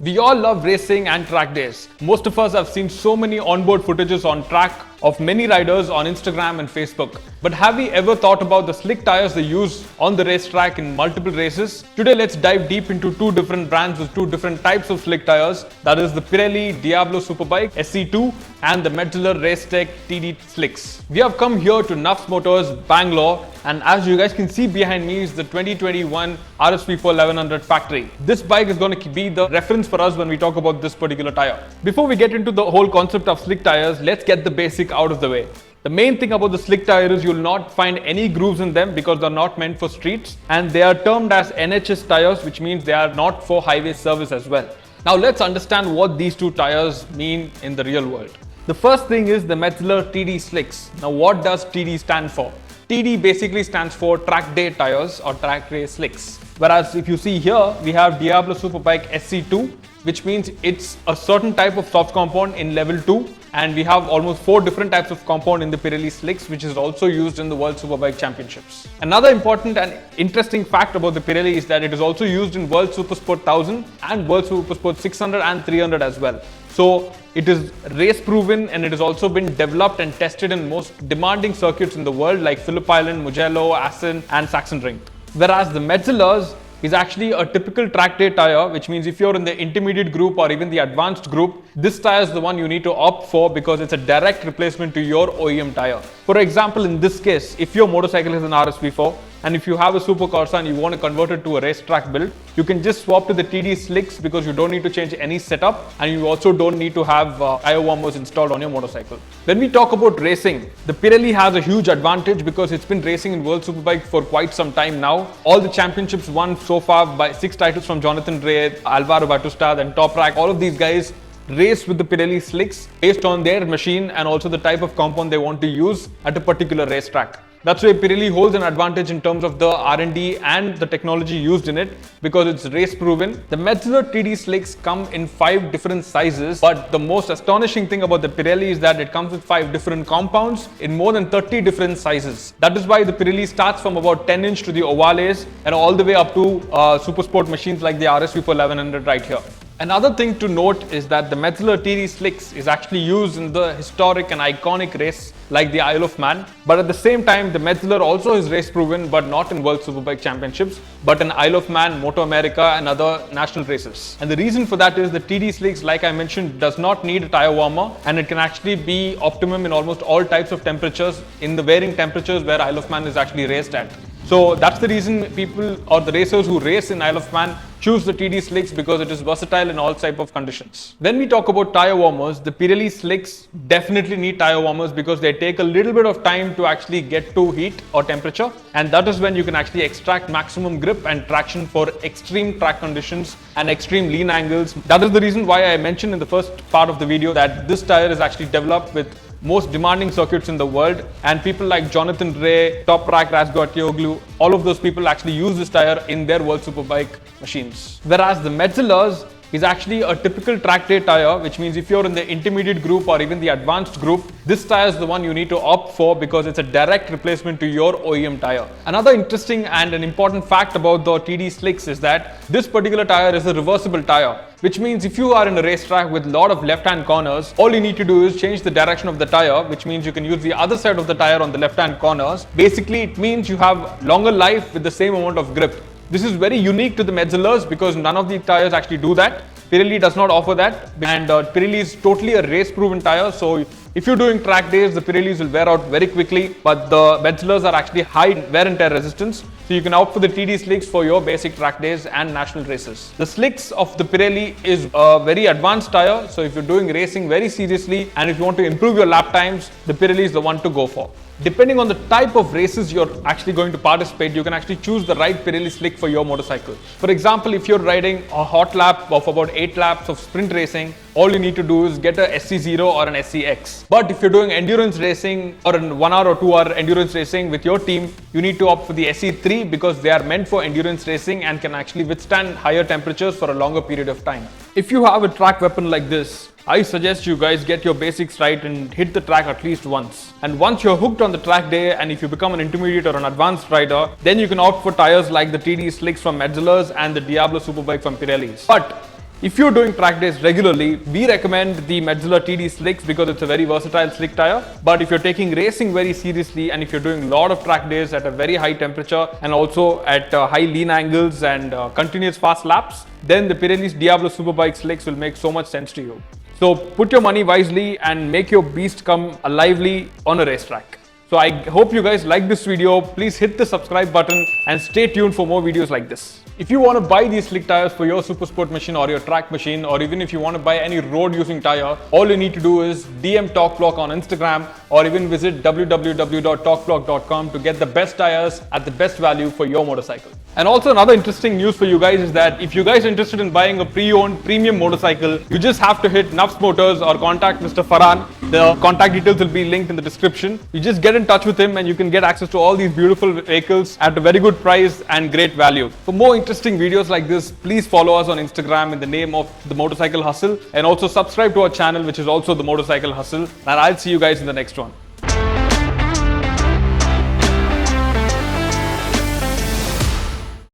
We all love racing and track days. Most of us have seen so many onboard footages on track of many riders on Instagram and Facebook. But have we ever thought about the slick tires they use on the racetrack in multiple races? Today let's dive deep into two different brands with two different types of slick tires. That is the Pirelli Diablo Superbike SC2 and the Metzeler Racetec TD Slicks. We have come here to Nuffs Motors, Bangalore, and as you guys can see behind me is the 2021 RSV4 1100 factory. This bike is going to be the reference for us when we talk about this particular tire. Before we get into the whole concept of slick tires, let's get the basic out of the way. The main thing about the slick tire is you'll not find any grooves in them because they're not meant for streets, and they are termed as NHS tires, which means they are not for highway service as well. Now let's understand what these two tires mean in the real world. The first thing is the Metzeler TD Slicks. Now what does TD stand for? TD basically stands for track day tires or track day slicks. Whereas if you see here, we have Diablo Superbike SC2, which means it's a certain type of soft compound in level 2, and we have almost 4 different types of compound in the Pirelli slicks, which is also used in the World Superbike Championships. Another important and interesting fact about the Pirelli is that it is also used in World Supersport 1000 and World Supersport 600 and 300 as well. So it is race proven, and it has also been developed and tested in most demanding circuits in the world like Phillip Island, Mugello, Assen and Sachsenring. Whereas the Metzelers is actually a typical track day tire, which means if you're in the intermediate group or even the advanced group, this tire is the one you need to opt for because it's a direct replacement to your OEM tire. For example, in this case, if your motorcycle is an RSV4 and if you have a Super Corsa and you want to convert it to a racetrack build, you can just swap to the TD slicks because you don't need to change any setup, and you also don't need to have tire warmers installed on your motorcycle. When we talk about racing, the Pirelli has a huge advantage because it's been racing in World Superbike for quite some time now. All the championships won so far by 6 titles from Jonathan Rea, Alvaro Bautista, then Toprak. All of these guys raced with the Pirelli slicks based on their machine and also the type of compound they want to use at a particular racetrack. That's why Pirelli holds an advantage in terms of the R&D and the technology used in it because it's race proven. The Metzeler TD slicks come in 5 different sizes, but the most astonishing thing about the Pirelli is that it comes with 5 different compounds in more than 30 different sizes. That is why the Pirelli starts from about 10 inch to the ovales and all the way up to super sport machines like the RSV4 1100 right here. Another thing to note is that the Metzeler TD slicks is actually used in the historic and iconic race like the Isle of Man, but at the same time the Metzeler also is race proven, but not in World Superbike Championships, but in Isle of Man, Moto America and other national races. And the reason for that is the TD slicks, like I mentioned, does not need a tire warmer, and it can actually be optimum in almost all types of temperatures in the varying temperatures where Isle of Man is actually raced at. So that's the reason people or the racers who race in Isle of Man choose the TD slicks because it is versatile in all type of conditions. When we talk about tire warmers, the Pirelli slicks definitely need tire warmers because they take a little bit of time to actually get to heat or temperature, and that is when you can actually extract maximum grip and traction for extreme track conditions and extreme lean angles. That is the reason why I mentioned in the first part of the video that this tire is actually developed with most demanding circuits in the world, and people like Jonathan Rea, Toprak, Razgatlioglu, all of those people actually use this tire in their World Superbike machines. Whereas the Metzelers is actually a typical track day tire, which means if you're in the intermediate group or even the advanced group, this tire is the one you need to opt for because it's a direct replacement to your OEM tire. Another interesting and an important fact about the TD slicks is that this particular tire is a reversible tire, which means if you are in a racetrack with a lot of left-hand corners, all you need to do is change the direction of the tire, which means you can use the other side of the tire on the left-hand corners. Basically, it means you have longer life with the same amount of grip. This is very unique to the Metzelers because none of the tires actually do that. Pirelli does not offer that, and Pirelli is totally a race proven tire, so if you're doing track days, the Pirellis will wear out very quickly, but the Metzelers are actually high wear and tear resistance, so you can opt for the TD slicks for your basic track days and national races. The slicks of the Pirelli is a very advanced tire, so if you're doing racing very seriously and if you want to improve your lap times, the Pirelli is the one to go for. Depending on the type of races you're actually going to participate, you can actually choose the right Pirelli slick for your motorcycle. For example, if you're riding a hot lap of about 8 laps of sprint racing, all you need to do is get a SC0 or an SCX. But if you're doing endurance racing or in 1 hour or 2 hour endurance racing with your team, you need to opt for the SC3 because they are meant for endurance racing and can actually withstand higher temperatures for a longer period of time. If you have a track weapon like this, I suggest you guys get your basics right and hit the track at least once. And once you're hooked on the track day, and if you become an intermediate or an advanced rider, then you can opt for tires like the TD slicks from Metzelers and the Diablo Superbike from Pirelli. But If you're doing track days regularly, we recommend the Metzeler TD slicks because it's a very versatile slick tire. But if you're taking racing very seriously and if you're doing a lot of track days at a very high temperature and also at high lean angles and continuous fast laps, then the Pirelli's Diablo Superbike slicks will make so much sense to you. So put your money wisely and make your beast come lively on a racetrack. So I hope you guys like this video. Please hit the subscribe button and stay tuned for more videos like this. If you want to buy these slick tires for your super sport machine or your track machine, or even if you want to buy any road using tire, all you need to do is DM TalkBlock on Instagram or even visit www.talkblock.com to get the best tires at the best value for your motorcycle. And also another interesting news for you guys is that if you guys are interested in buying a pre-owned premium motorcycle, you just have to hit Nufs Motors or contact Mr. Farhan. The contact details will be linked in the description. You just get in touch with him and you can get access to all these beautiful vehicles at a very good price and great value. For more interesting videos like this, please follow us on Instagram in the name of The Motorcycle Hustle, and also subscribe to our channel, which is also The Motorcycle Hustle. And I'll see you guys in the next one.